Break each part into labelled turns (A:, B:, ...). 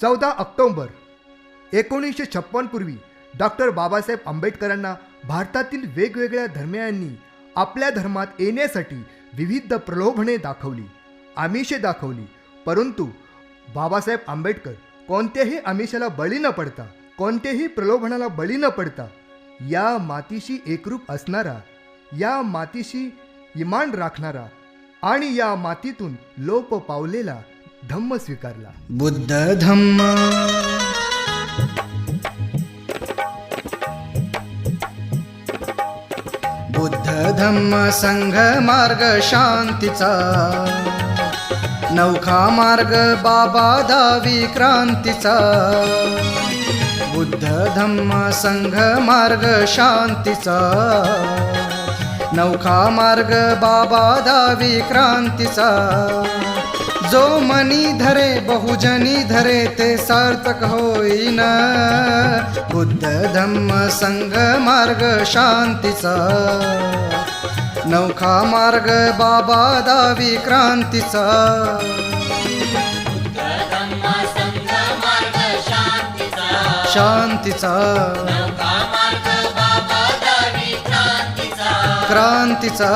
A: 14 October 1956 पूर्वी doctor Babasaheb आंबेडकरांना भारतातील वेगवेगळ्या धर्मियांनी आपल्या धर्मात येण्यासाठी विविध प्रलोभने दाखवली, आमिषे दाखवली, परंतु बाबासाहेब आंबेडकर कोणत्याही आमिषाला बळी न पडता, कोणत्याही प्रलोभनाला बळी न पडता या मातीशी एकरूप असणारा, या मातीशी इमान राखणारा आणि या मातीतून लोप पावलेला धम्म स्वीकारला.
B: बुद्ध धम्म बुद्ध धम्म संघ मार्ग शांतीचा, नौखा मार्ग बाबा दावी क्रांतीचा. बुद्ध धम्म संघ मार्ग शांतीचा, नौखा मार्ग बाबा दावी क्रांतीचा. जो मनी धरे बहुजनी धरे ते सार्थक होईन. बुद्ध धम्म संघ मार्ग शांतीचा, नौखा मार्ग बाबा दावी क्रांतीचा.
C: बुद्ध धम्म संघ मार्ग शांतीचा,
B: शांतीचा
C: नौका मार्ग बाबा दावी क्रांतीचा.
B: क्रांतीचा.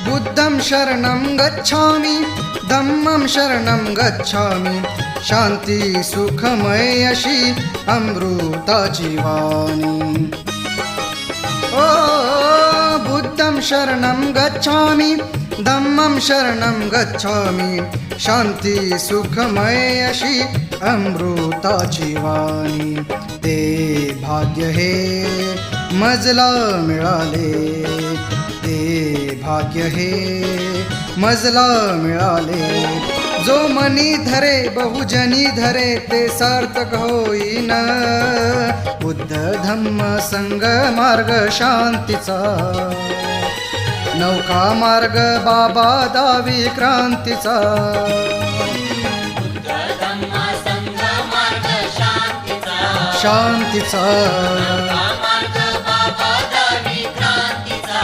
B: बुद्धं शरणं गच्छामि, धम्मं शरणं गच्छामि. शांती सुखमय अशी अमृताची वाणी. ओ बुद्धं शरणं गच्छामि, धम्मं शरणं गच्छामि. शांती सुखमय अशी अमृताची वाणी. ते भाग्य हे मजला मिळाले, ते भाग्य हे मजला मिळाले. जो मनी धरे बहुजनी धरे ते सार्थक होईन. बुद्ध धम्म संघ मार्ग शांतीचा, नौका मार्ग बाबा दावी क्रांतीचा.
C: बुद्ध धम्म संघ मार्ग शांतीचा,
B: शांतीचा.
C: नौका मार्ग बाबा दावी क्रांतीचा.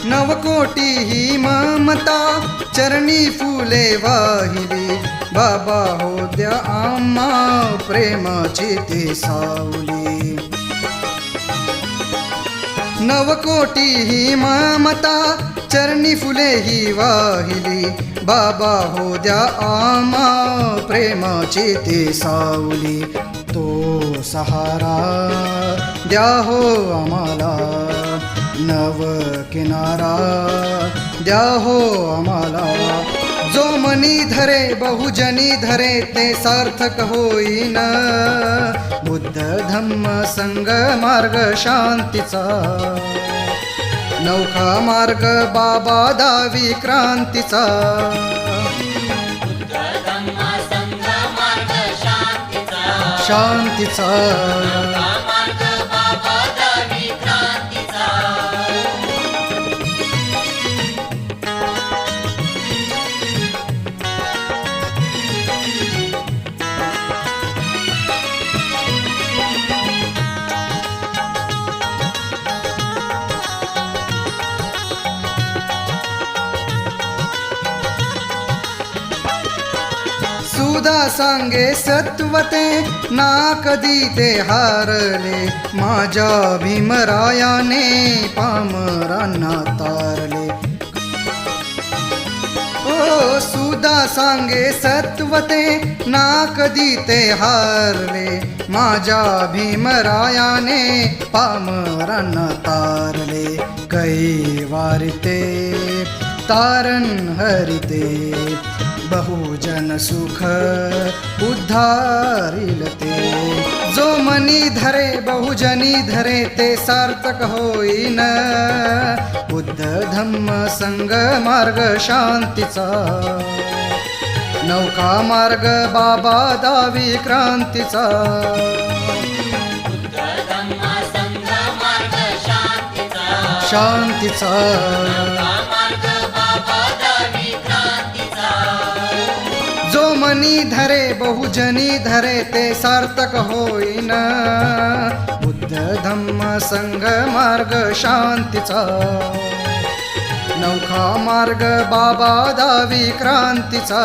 B: नवकोटी ही ममता चरणी फुले वाहिली. बाबा हो द्या आम्हा प्रेमाची ती सावली. नवकोटी ही ममता चरणी फुले ही वाहिली. बाबा हो द्या आम्हा प्रेमाची ती सावली. तो सहारा द्या हो आम्हाला, नव किनारा द्या हो आम्हाला. जो मनी धरे बहुजनी धरे ते सार्थक होईन. बुद्ध धम्म संघ मार्ग शांतीचा, नौखा मार्ग बाबा दावी क्रांतीचा.
C: बुद्ध धम्म संघ मार्ग शांतीचा,
B: शांतीचा.
C: नौका मार्ग बाबा दावी क्रांतीचा.
B: सुधा सांगे सत्वते ना कधी ते हारले. माझ्या भीमरायाने पामरांना तारले. ओ सुधा सांगे सत्वते ना कधी ते हारले. माझ्या भीमरायाने पामरांना तारले. कैवारिते तारण हरिते, बहुजन सुख उद्धारिल ते. जो मनी धरे बहुजनी धरे ते सार्थक होईन बुद्ध धम्म संग मार्ग शांतीचा नौका मार्ग बाबा दावी क्रांतीचा
C: बुद्ध धम्म संघ मार्ग शांतीचा
B: शांतीचा
C: मार्ग बाबा दावी क्रांतीचा
B: जो मनी धरे बहुजनी धरे ते सार्थक होईन बुद्ध धम्म संघ मार्ग शांतीचा नौका मार्ग बाबा दावी क्रांतीचा